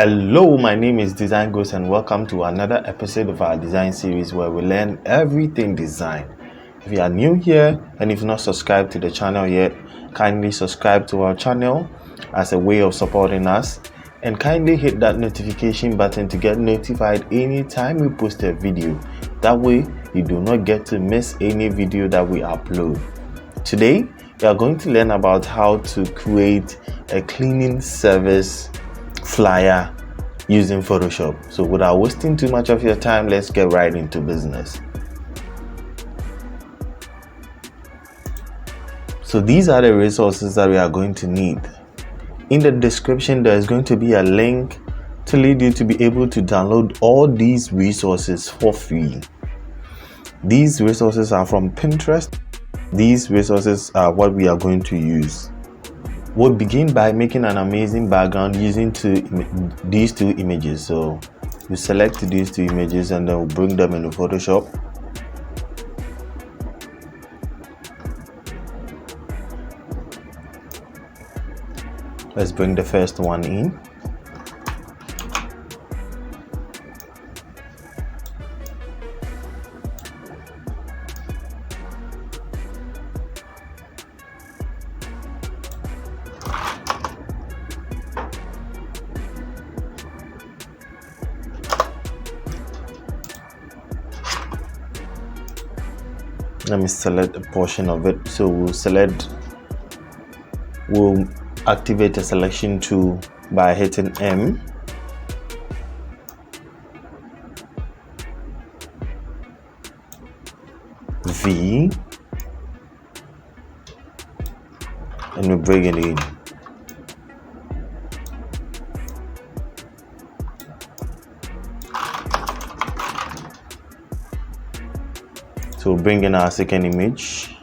Hello, my name is Design Ghost and welcome to another episode of our design series where we learn everything design. If you are new here and if not subscribed to the channel yet, kindly subscribe to our channel as a way of supporting us, and kindly hit that notification button to get notified anytime we post a video. That way you do not get to miss any video that we upload. Today we are going to learn about how to create a cleaning service flyer using Photoshop. So without wasting too much of your time, let's get right into business. So these are the resources that we are going to need. In the description there is going to be a link to lead you to be able to download all these resources for free. These resources are from Pinterest. These resources are what we are going to use. We'll begin by making an amazing background using these two images. So you select these two images and then we'll bring them into Photoshop. Let's bring the first one in. Let me select a portion of it. So we'll activate the selection tool by hitting M. V, and we bring it in. So we'll bring in our second image,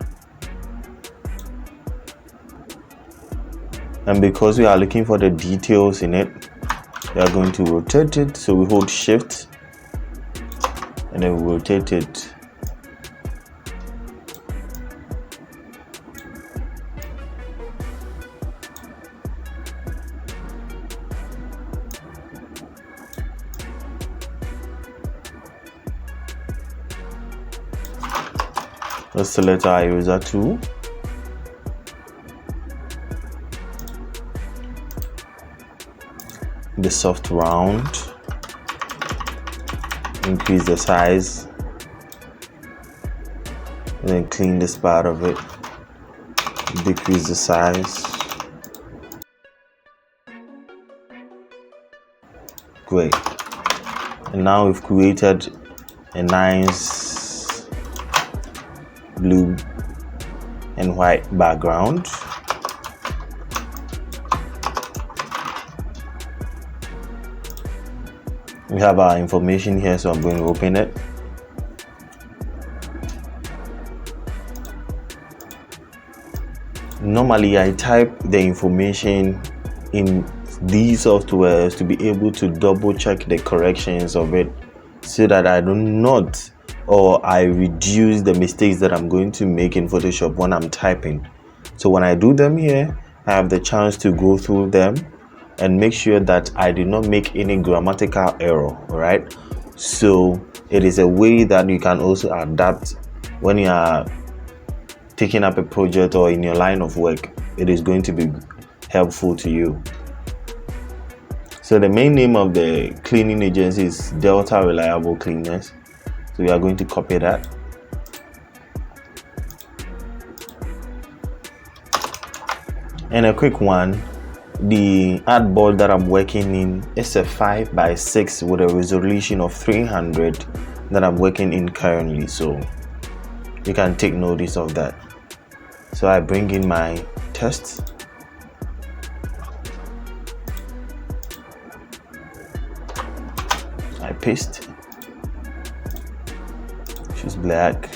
and because we are looking for the details in it, we are going to rotate it. So we hold shift and then we rotate it. Let's select our eraser tool. The soft round, increase the size, and then clean this part of it, decrease the size. Great. And now we've created a nice blue and white background. We have our information here, so I'm going to open it. Normally I type the information in these softwares to be able to double check the corrections of it, so that I do not, or I reduce the mistakes that I'm going to make in Photoshop when I'm typing. So when I do them here, I have the chance to go through them and make sure that I did not make any grammatical error. Right? So it is a way that you can also adapt when you are taking up a project or in your line of work. It is going to be helpful to you. So the main name of the cleaning agency is Delta Reliable Cleaners. So we are going to copy that. And a quick one, the artboard that I'm working in is a 5x6 with a resolution of 300 that I'm working in currently. So you can take notice of that. So I bring in my text. I paste. Choose black.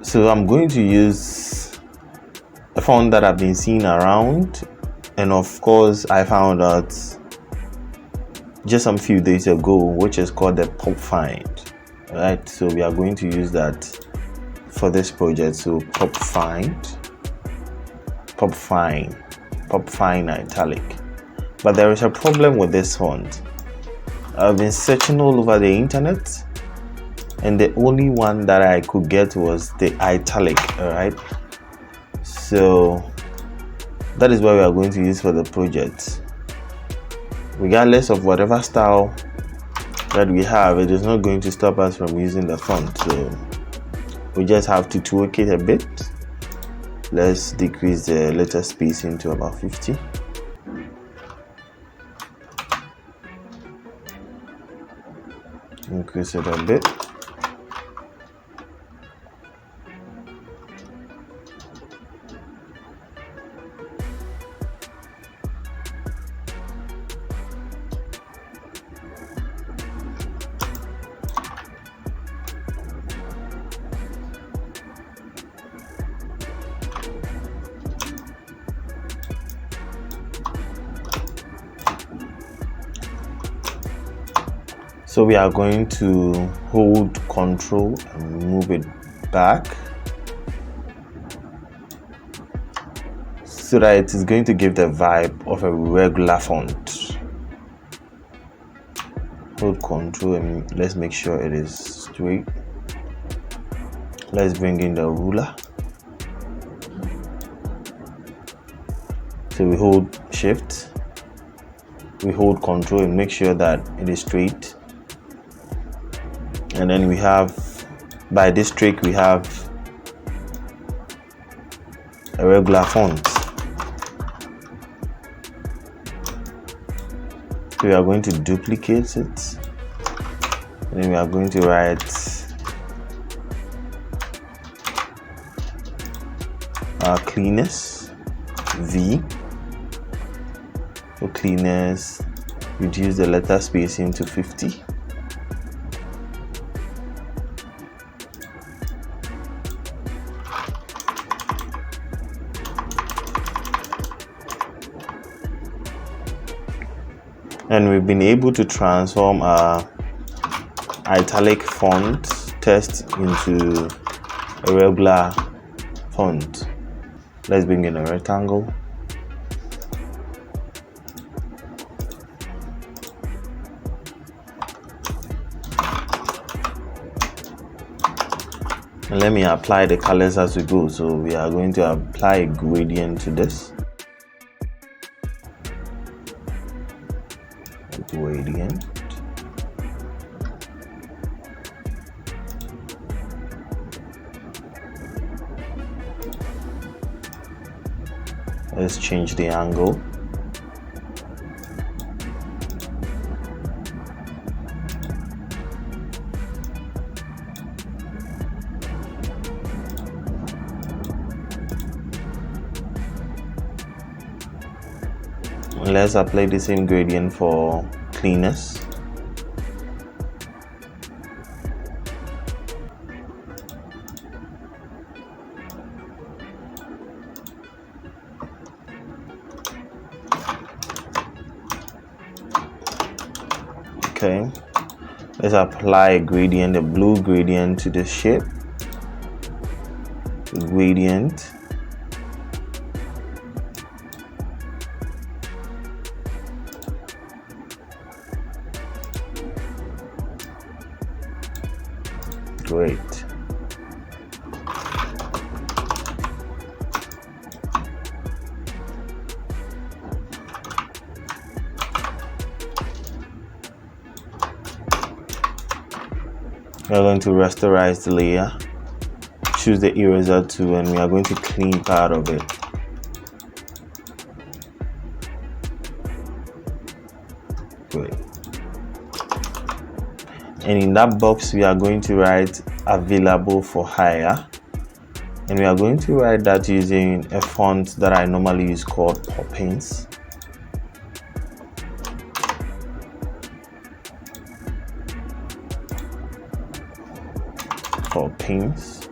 So I'm going to use a font that I've been seeing around, And of course, I found out just some few days ago, which is called the pop find. Right, so we are going to use that for this project. So pop find italic. But there is a problem with this font. I've been searching all over the internet, and the only one that I could get was the italic. All right, so that is what we are going to use for the project. Regardless of whatever style that we have, it is not going to stop us from using the font. So we just have to tweak it a bit. Let's decrease the letter spacing to about 50. Increase it a bit. So we are going to hold Control and move it back so that it is going to give the vibe of a regular font. Hold Control and let's make sure it is straight. Let's bring in the ruler. So we hold Shift, we hold Control and make sure that it is straight. And then we have, by this trick, we have a regular font. So we are going to duplicate it, and then we are going to write cleanness V. For cleanness, reduce the letter spacing to 50. And we've been able to transform our italic font text into a regular font. Let's bring in a rectangle. And let me apply the colors as we go. So we are going to apply a gradient to this. Gradient. Let's change the angle. Let's apply the same gradient for cleanness. Okay, let's apply a gradient, a blue gradient to the shape. Gradient. Great. We are going to rasterize the layer. Choose the eraser tool and we are going to clean part of it. Great. And in that box we are going to write available for hire, and we are going to write that using a font that I normally use called Poppins. Poppins.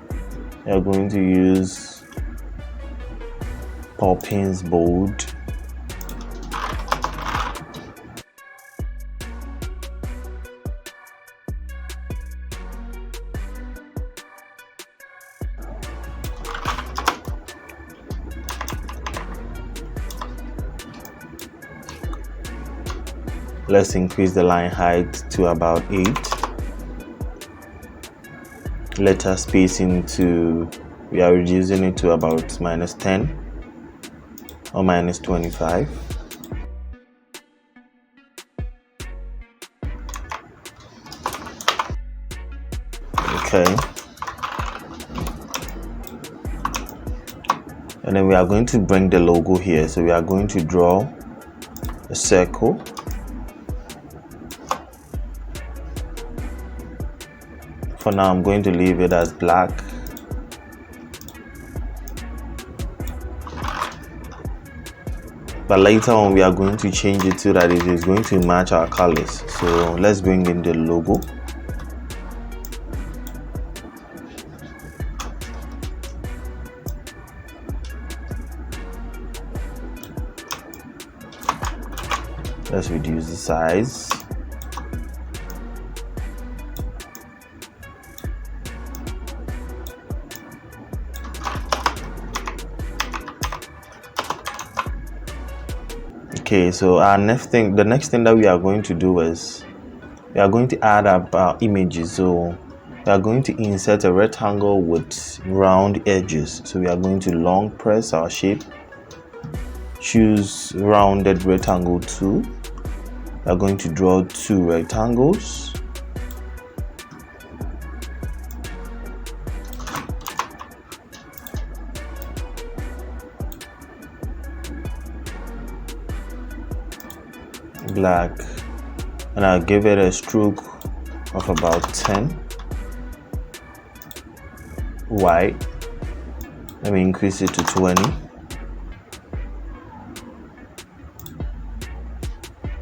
We are going to use Poppins bold. Let's increase the line height to about 8. Letter spacing we are reducing it to about -10 or -25. Okay. And then we are going to bring the logo here. So we are going to draw a circle. For now, I'm going to leave it as black. But later on, we are going to change it so that it is going to match our colors. So let's bring in the logo. Let's reduce the size. Okay, so the next thing that we are going to do is we are going to add up our images. So we are going to insert a rectangle with round edges. So we are going to long press our shape, choose rounded rectangle 2. We are going to draw 2 rectangles. Black, and I'll give it a stroke of about 10. White, let me increase it to 20.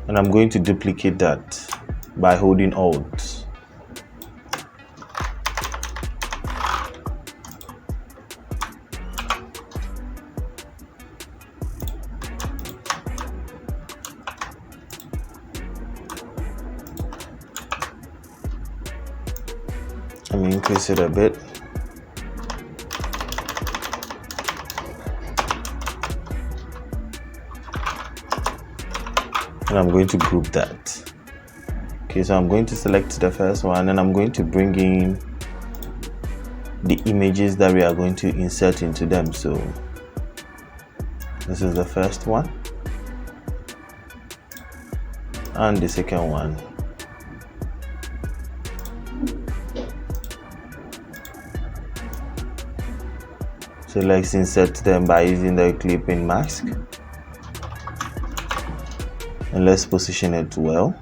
And I'm going to duplicate that by holding Alt. Let me increase it a bit. And I'm going to group that. Okay, so I'm going to select the first one and I'm going to bring in the images that we are going to insert into them. So this is the first one and the second one. So let's insert them by using the clipping mask, and let's position it well.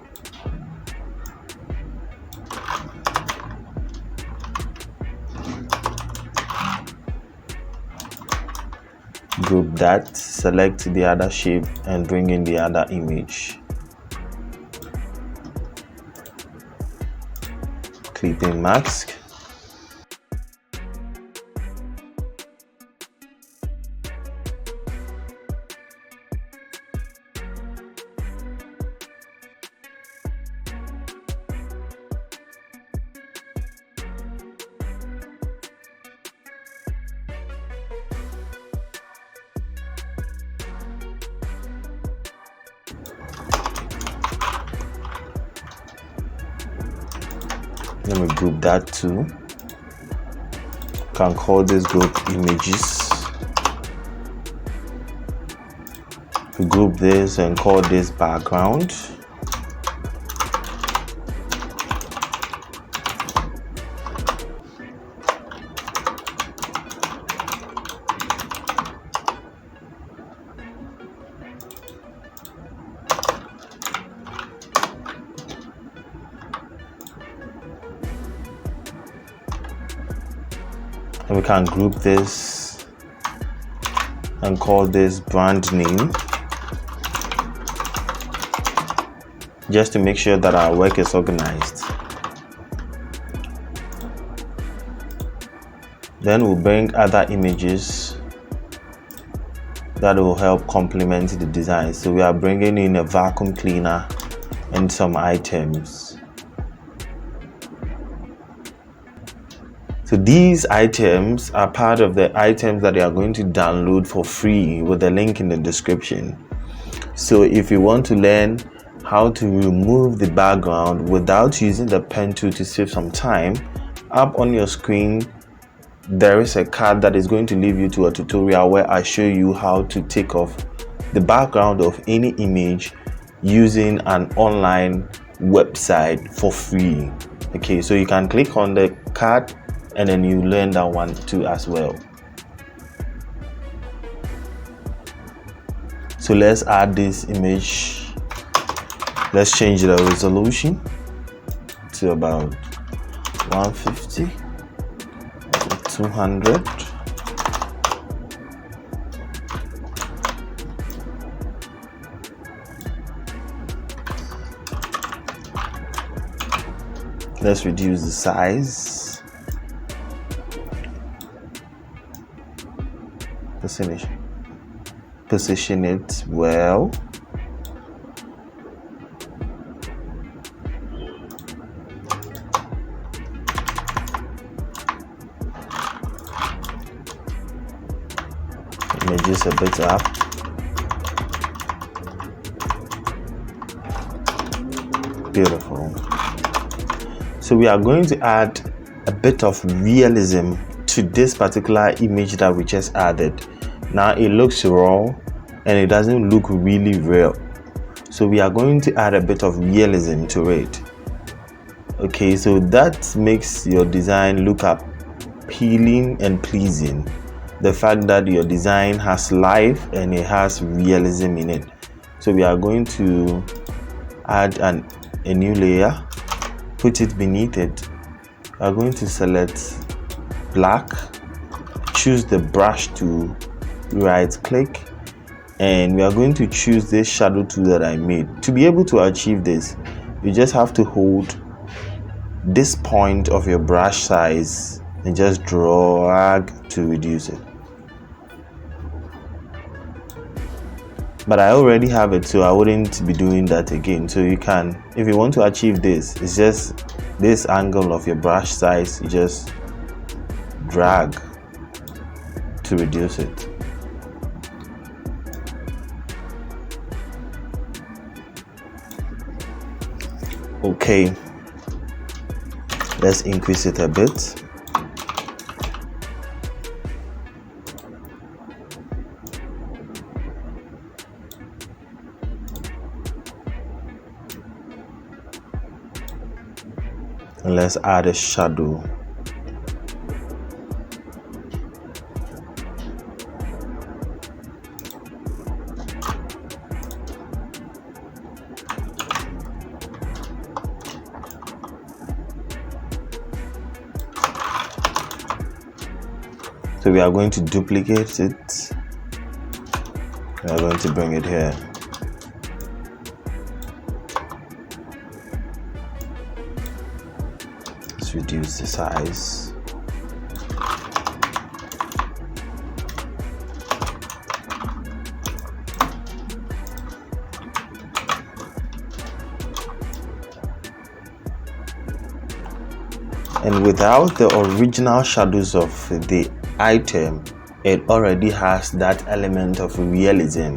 Group that, select the other shape and bring in the other image. Clipping mask. Let me group that too. Can call this group images. We group this and call this background. And we can group this and call this brand name, just to make sure that our work is organized. Then we'll bring other images that will help complement the design. So we are bringing in a vacuum cleaner and some items. So these items are part of the items that you are going to download for free with the link in the description. So if you want to learn how to remove the background without using the pen tool to save some time. Up on your screen there is a card that is going to lead you to a tutorial where I show you how to take off the background of any image using an online website for free. Okay, so you can click on the card and then you learn that one too as well. So let's add this image. Let's change the resolution to about 150, 200. Let's reduce the size. Position it well. Images a bit up. Beautiful. So we are going to add a bit of realism to this particular image that we just added. Now it looks raw and it doesn't look really real. So we are going to add a bit of realism to it. Okay, so that makes your design look appealing and pleasing. The fact that your design has life and it has realism in it. So we are going to add a new layer. Put it beneath it. We are going to select black, choose the brush tool, right click, and we are going to choose this shadow tool that I made. To be able to achieve this, you just have to hold this point of your brush size and just drag to reduce it. But I already have it, so I wouldn't be doing that again. So you can, if you want to achieve this, it's just this angle of your brush size, you just drag to reduce it. Okay, let's increase it a bit. And let's add a shadow. So we are going to duplicate it. We are going to bring it here. Let's reduce the size. And without the original shadows of the item, it already has that element of realism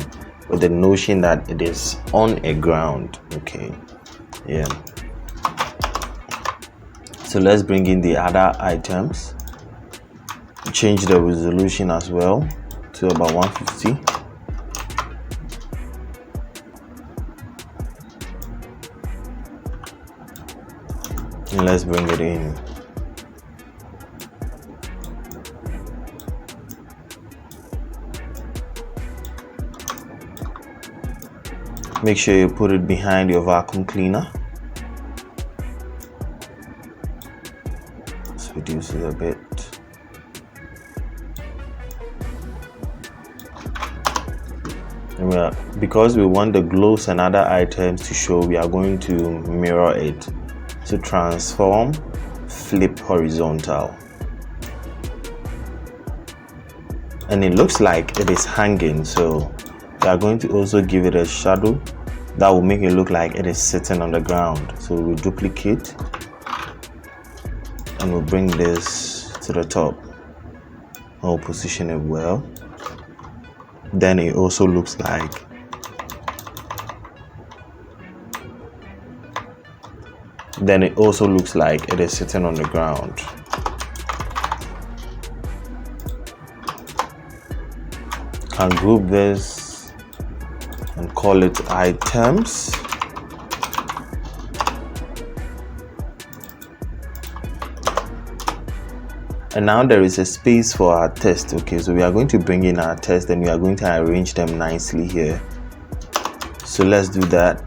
with the notion that it is on a ground. Okay, yeah. So let's bring in the other items, change the resolution as well to about 150. And let's bring it in. Make sure you put it behind your vacuum cleaner. Let's reduce it a bit. And because we want the glows and other items to show, we are going to mirror it. So transform, flip horizontal. And it looks like it is hanging, so we are going to also give it a shadow that will make it look like it is sitting on the ground. So we'll duplicate and we'll bring this to the top. I'll position it well. Then it also looks like then it also looks like it is sitting on the ground. Can group this and call it items. And now there is a space for our text. Okay, so we are going to bring in our text and we are going to arrange them nicely here. So let's do that.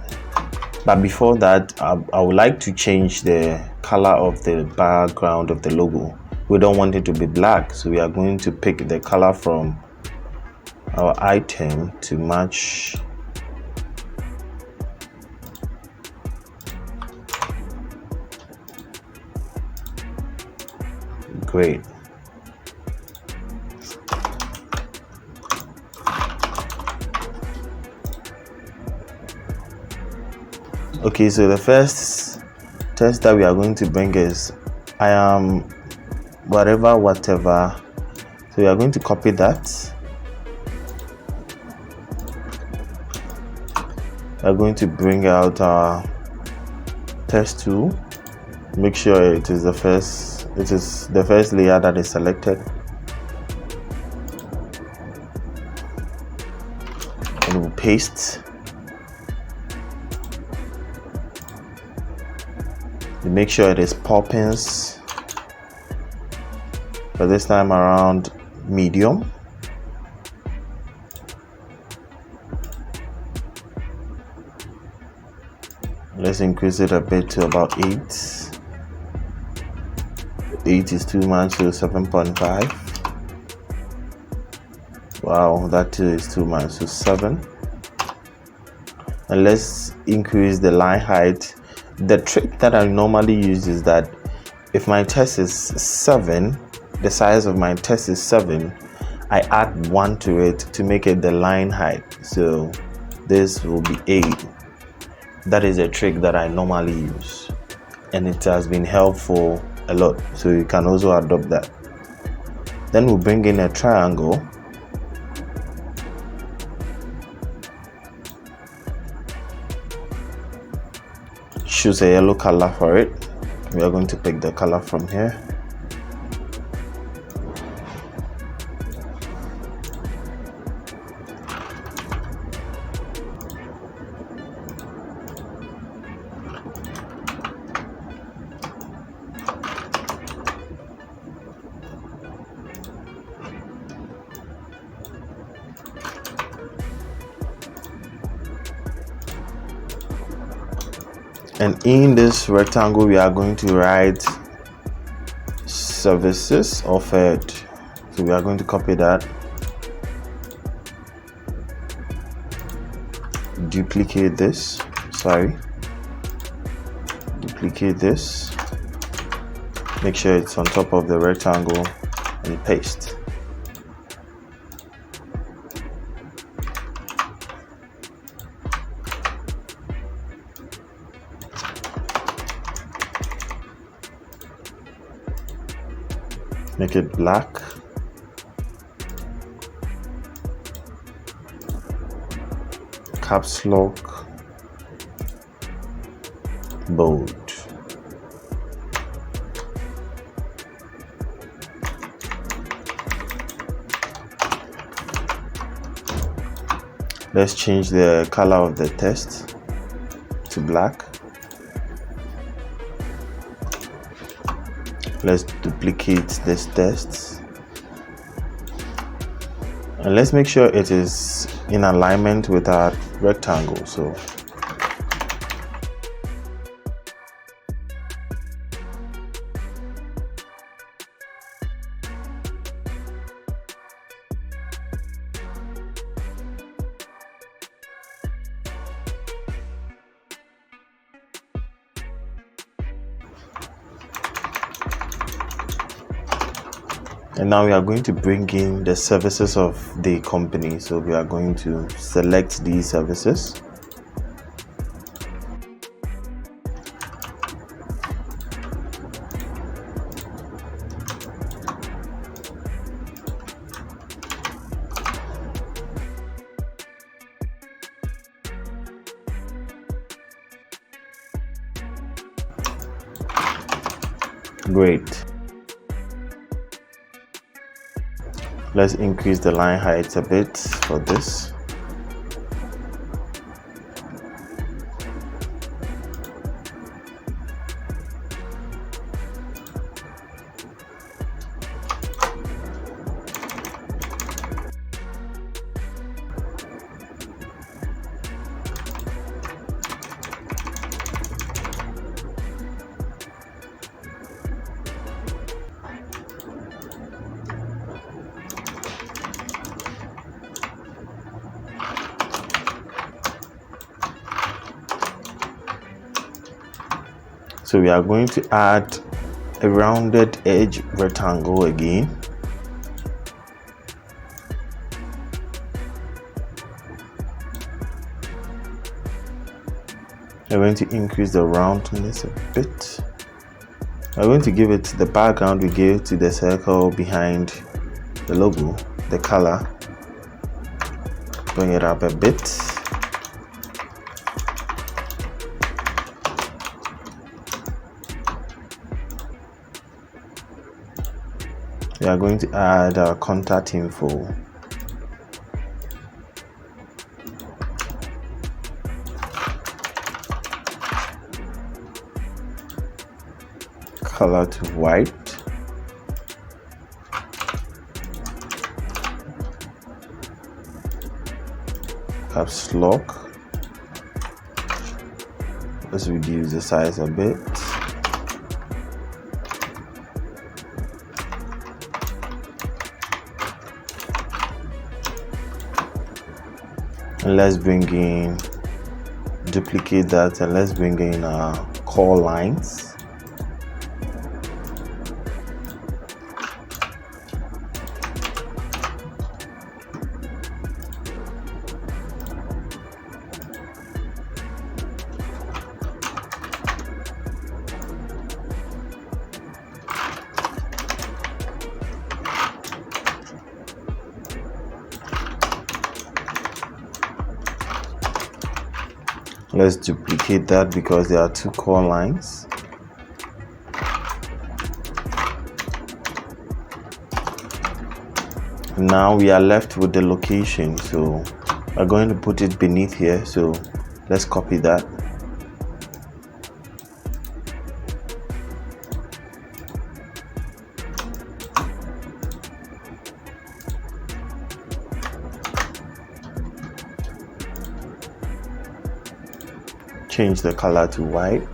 But before that, I would like to change the color of the background of the logo. We don't want it to be black, so we are going to pick the color from our item to match. Great. Okay, so the first text that we are going to bring is I am whatever. So we are going to copy that. We are going to bring out our text tool. Make sure it is the first layer that is selected. And we'll paste. Make sure it is poppins, but this time around medium. Let's increase it a bit to about 8. 8 is too much, so 7.5. Wow, that too is too much, so 7. And let's increase the line height. The trick that I normally use is that if my text is 7, the size of my text is 7, I add 1 to it to make it the line height. So this will be 8. That is a trick that I normally use, and it has been helpful a lot. So you can also adopt that. Then we'll bring in a triangle. Choose a yellow color for it. We are going to pick the color from here. And in this rectangle, we are going to write services offered. So we are going to copy that, duplicate this, duplicate this, make sure it's on top of the rectangle and paste. Make it black. Caps lock, bold. Let's change the color of the text to black. Let's duplicate this text and let's make sure it is in alignment with our rectangle. So and now we are going to bring in the services of the company. So we are going to select these services. Great. Let's increase the line height a bit for this. So we are going to add a rounded edge rectangle again. We're going to increase the roundness a bit. We're going to give it the background we gave to the circle behind the logo, the color. Bring it up a bit. We are going to add our contact info. Color to white. Caps lock. Let's reduce the size a bit. And let's bring in, duplicate that, and let's bring in our core lines. Let's duplicate that because there are two core lines. Now we are left with the location, so we're going to put it beneath here. So let's copy that. Change the color to white,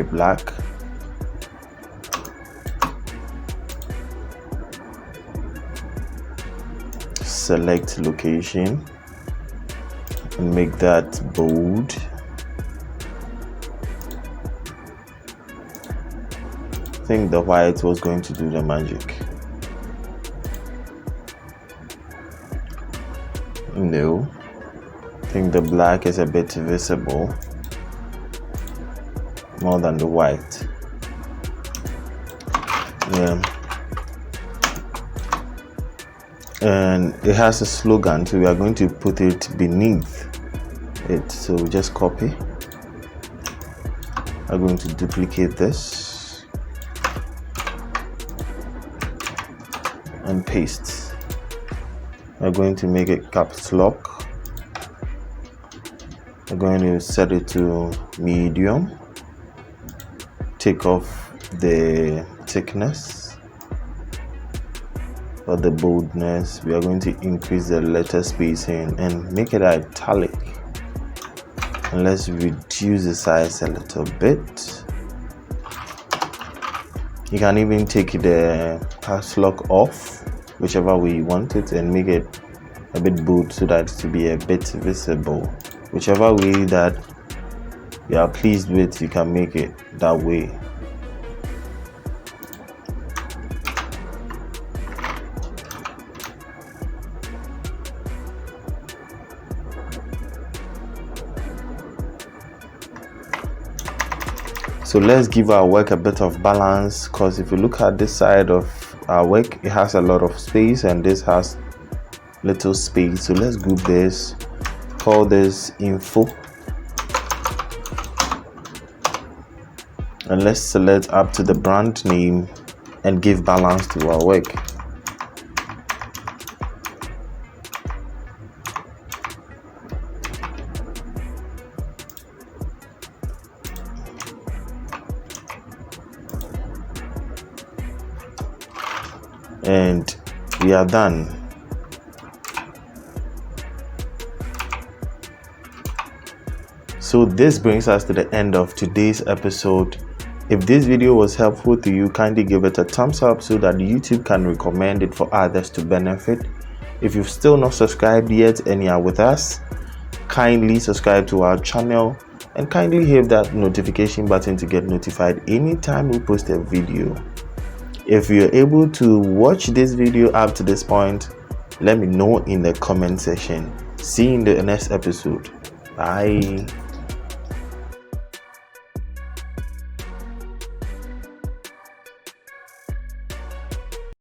black. Select location and make that bold. I think the white was going to do the magic. No. I think the black is a bit visible more than the white. Yeah. And it has a slogan, so we are going to put it beneath it. So just copy. I'm going to duplicate this and paste. I'm going to make it caps lock. I'm going to set it to medium. Take off the thickness or the boldness. We are going to increase the letter spacing and make it italic. And let's reduce the size a little bit. You can even take the caps lock off, whichever way you want it, and make it a bit bold so that it will be a bit visible. Whichever way that you are pleased with, you can make it that way. So let's give our work a bit of balance, because if you look at this side of our work, it has a lot of space and this has little space. So let's group this, call this info, And let's select up to the brand name and give balance to our work. And we are done. So this brings us to the end of today's episode. If this video was helpful to you, kindly give it a thumbs up so that YouTube can recommend it for others to benefit. If you've still not subscribed yet and you are with us, kindly subscribe to our channel and kindly hit that notification button to get notified anytime we post a video. If you're able to watch this video up to this point, let me know in the comment section. See you in the next episode. Bye.